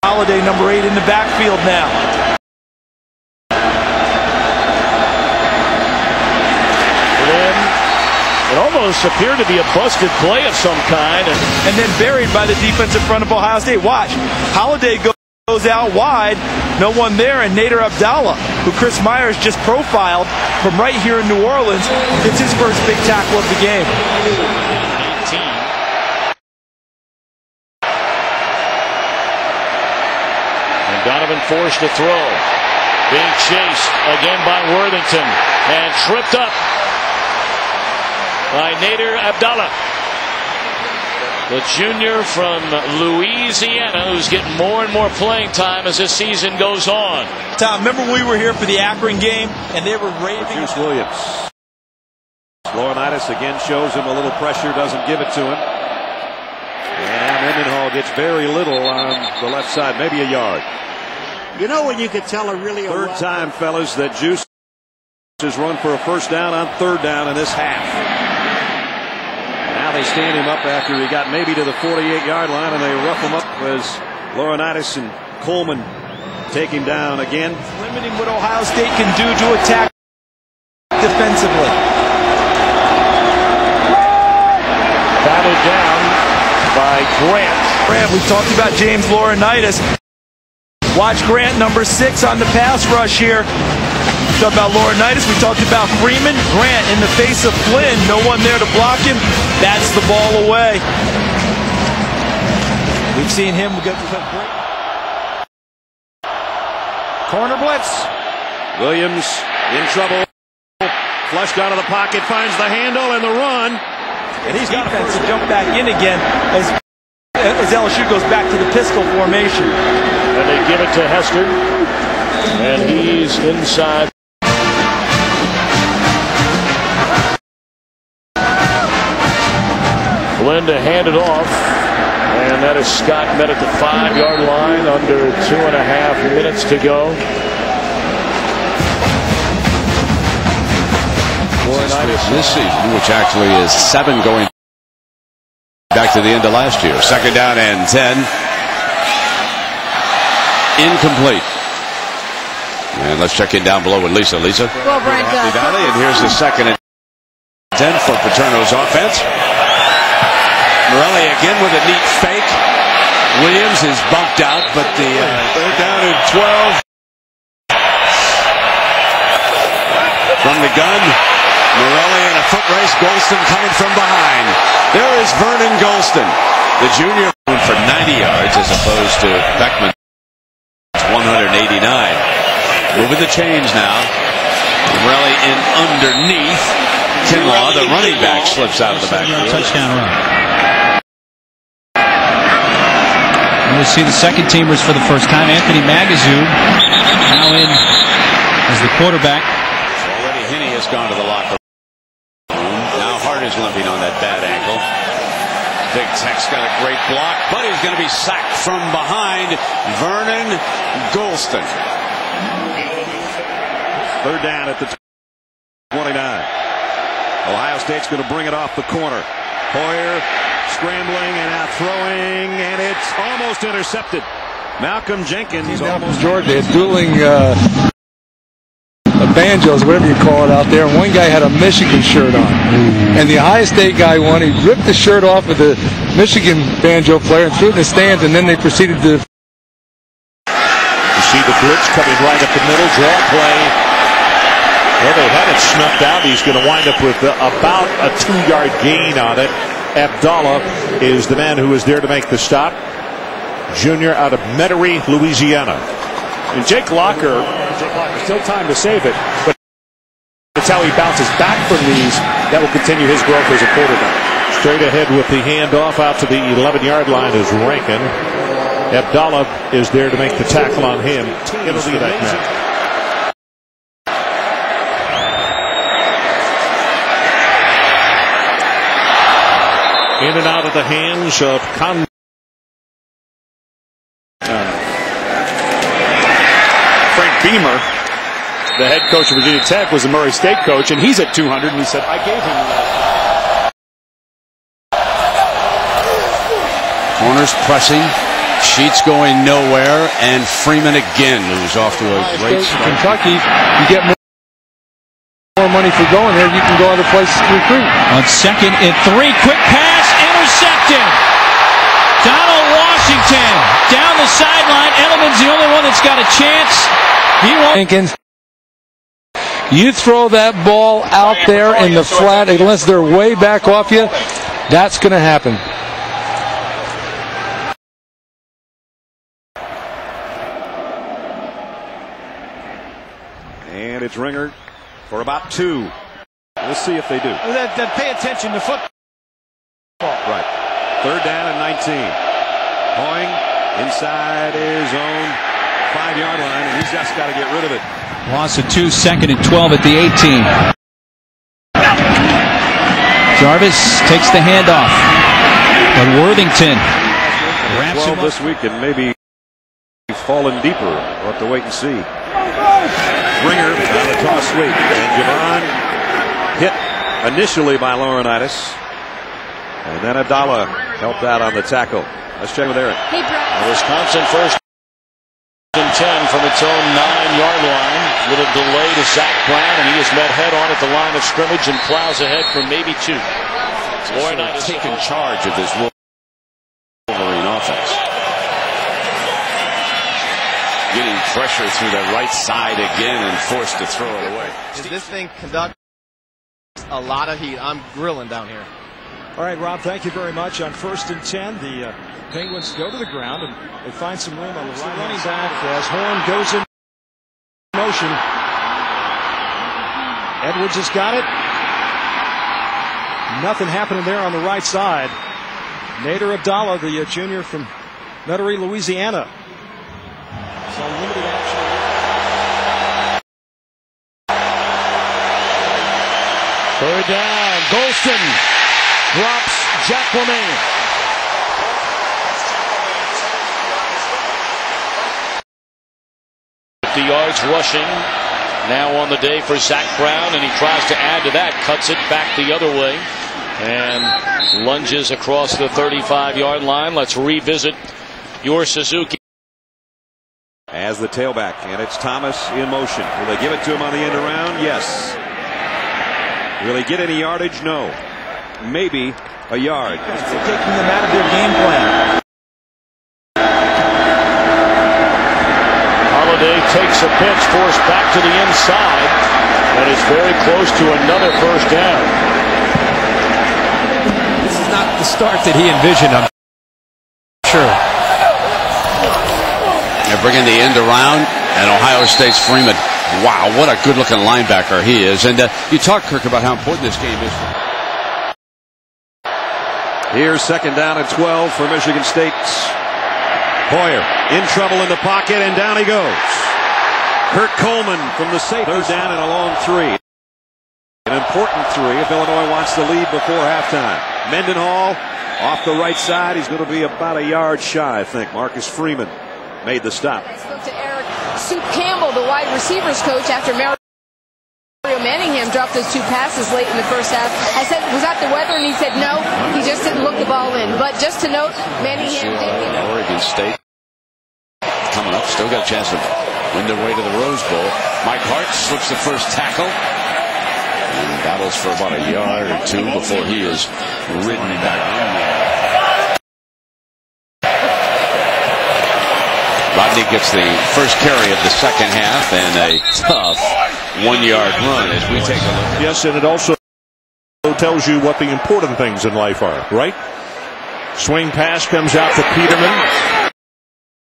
Holiday, number 8, in the backfield now. It almost appeared to be a busted play of some kind. And then buried by the defensive front of Ohio State. Watch. Holiday goes out wide. No one there. And Nader Abdallah, who Chris Myers just profiled from right here in New Orleans, gets his first big tackle of the game. 18. And Donovan forced to throw. Being chased again by Worthington. And tripped up by Nader Abdallah, the junior from Louisiana, who's getting more and more playing time as this season goes on. Tom, remember when we were here for the Akron game and they were raving? Juice Williams. Laurinaitis again shows him a little pressure, doesn't give it to him. And Mendenhall gets very little on the left side, maybe a yard. You know when you could tell third time, fellas, that Juice has run for a first down on third down in this half. Now they stand him up after he got maybe to the 48-yard line, and they rough him up as Laurinaitis and Coleman take him down again. Limiting what Ohio State can do to attack defensively. Battled down by Grant. We talked about James Laurinaitis. Watch Grant, number 6 on the pass rush here. We talked about Laurinaitis. We talked about Freeman. Grant in the face of Flynn. No one there to block him. That's the ball away. We've seen him get great. Corner blitz. Williams in trouble. Flushed out of the pocket. Finds the handle and the run. And he's got defense to jump back in again as LSU goes back to the pistol formation. And they give it to Hester. And he's inside. Flynn to hand it off. And that is Scott met at the 5-yard line, under 2.5 minutes to go. This season, which actually is 7 going back to the end of last year. Second down and 10. Incomplete. And let's check in down below with Lisa. Lisa. Well, Brent, and here's the second and 10 for Paterno's offense. Morelli again with a neat fake. Williams is bumped out, but the third down and 12. From the gun, Morelli in a foot race. Golston coming from behind. There is Vernon Golston, the junior, for 90 yards as opposed to Beckman's 189. Moving the chains now. Morelli in underneath. Kinlaw, the running back, slips out of the backfield. Touchdown run. And we see the second teamers for the first time. Anthony Magazoo now in as the quarterback. Already Hinney has gone to the locker room. Now Hart is limping on that bad ankle. Big Tech's got a great block, but he's going to be sacked from behind. Vernon Golston. Third down at the 29. Ohio State's going to bring it off the corner. Hoyer scrambling and out throwing, and it's almost intercepted. Malcolm Jenkins almost. Georgia, dueling banjos, whatever you call it out there, and one guy had a Michigan shirt on. And the Ohio State guy won. He ripped the shirt off of the Michigan banjo player and threw it in the stands, and then they proceeded to. You see the blitz coming right up the middle, draw play. Well, they had it snuffed out. He's going to wind up with about a 2-yard gain on it. Abdallah is the man who is there to make the stop. Junior out of Metairie, Louisiana. And Jake Locker, still time to save it, but that's how he bounces back from these. That will continue his growth as a quarterback. Straight ahead with the handoff out to the 11-yard line is Rankin. Abdallah is there to make the tackle on him. It'll be that match. In and out of the hands of Frank Beamer, the head coach of Virginia Tech, was a Murray State coach, and he's at 200, and he said, I gave him that. Corners pressing. Sheets going nowhere, and Freeman again, who's off to a great start. Kentucky, you get more money for going there. You can go other places to recruit. On 2nd and 3, quick pass, intercepted. Donald Washington down the sideline. Edelman's the only one that's got a chance. He won't. You throw that ball out there in the flat, unless they're way back off you, that's going to happen. And it's Ringer for about 2. Let's see if they do. Then pay attention to football. Right. 3rd down and 19. Hoying inside his own 5-yard line, and he's just got to get rid of it. Loss of 2, 2nd and 12 at the 18. Jarvis takes the handoff, but Worthington wraps him up. This week and maybe fallen deeper. We'll have to wait and see. Ringer on the toss sweep, and Javon hit initially by Laurinaitis, and then Abdallah helped out on the tackle. Let's check with Eric. Hey, Wisconsin 1st and 10 from its own 9-yard line. Little delay to Zach Brown, and he is met head-on at the line of scrimmage and plows ahead for maybe 2. Laurinaitis taking charge of this Wolverine offense. Getting pressure through the right side again and forced to throw it away. This thing conducts a lot of heat. I'm grilling down here. All right, Rob, thank you very much. On 1st and 10, the Penguins go to the ground, and they find some room on the right running back as Horn goes in motion. Edwards has got it. Nothing happening there on the right side. Nader Abdallah, the junior from Metairie, Louisiana. So limited action. Third down. Golston drops Jack LeMay. The yards rushing now on the day for Zach Brown, and he tries to add to that, cuts it back the other way, and lunges across the 35-yard line. Let's revisit your Suzuki. As the tailback, and it's Thomas in motion. Will they give it to him on the end around? Yes. Will he get any yardage? No. Maybe a yard. They're taking them out of their game plan. Holiday takes a pitch, forced back to the inside, and is very close to another first down. This is not the start that he envisioned, I'm sure. They're bringing the end around, and Ohio State's Freeman. Wow, what a good-looking linebacker he is. And you talked, Kirk, about how important this game is. Here's 2nd down and 12 for Michigan State. Hoyer in trouble in the pocket, and down he goes. Kurt Coleman from the safety. 3rd down and a long 3. An important 3 if Illinois wants to lead before halftime. Mendenhall off the right side. He's going to be about a yard shy, I think. Marcus Freeman made the stop. I spoke to Eric Soup Campbell, the wide receivers coach, after Mario Manningham dropped those 2 passes late in the first half. I said, was that the weather? And he said, no, he just didn't look the ball in. But just to note, Manningham did. Oregon State coming up, still got a chance to win their way to the Rose Bowl. Mike Hart slips the first tackle and battles for about a yard or 2 before he is ridden back in there. Rodney gets the first carry of the second half and a tough 1-yard run as we take a look. Yes, and it also tells you what the important things in life are, right? Swing pass comes out to Peterman.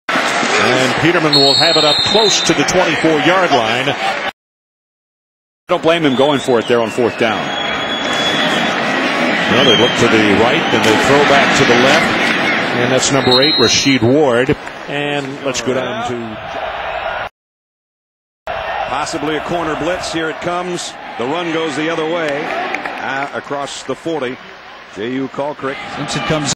And Peterman will have it up close to the 24-yard line. I don't blame him going for it there on 4th down. Well, they look to the right, and they throw back to the left. And that's number 8, Rasheed Ward. And let's go down to possibly a corner blitz. Here it comes. The run goes the other way. Across the 40. J.U. Colcrick. Simpson comes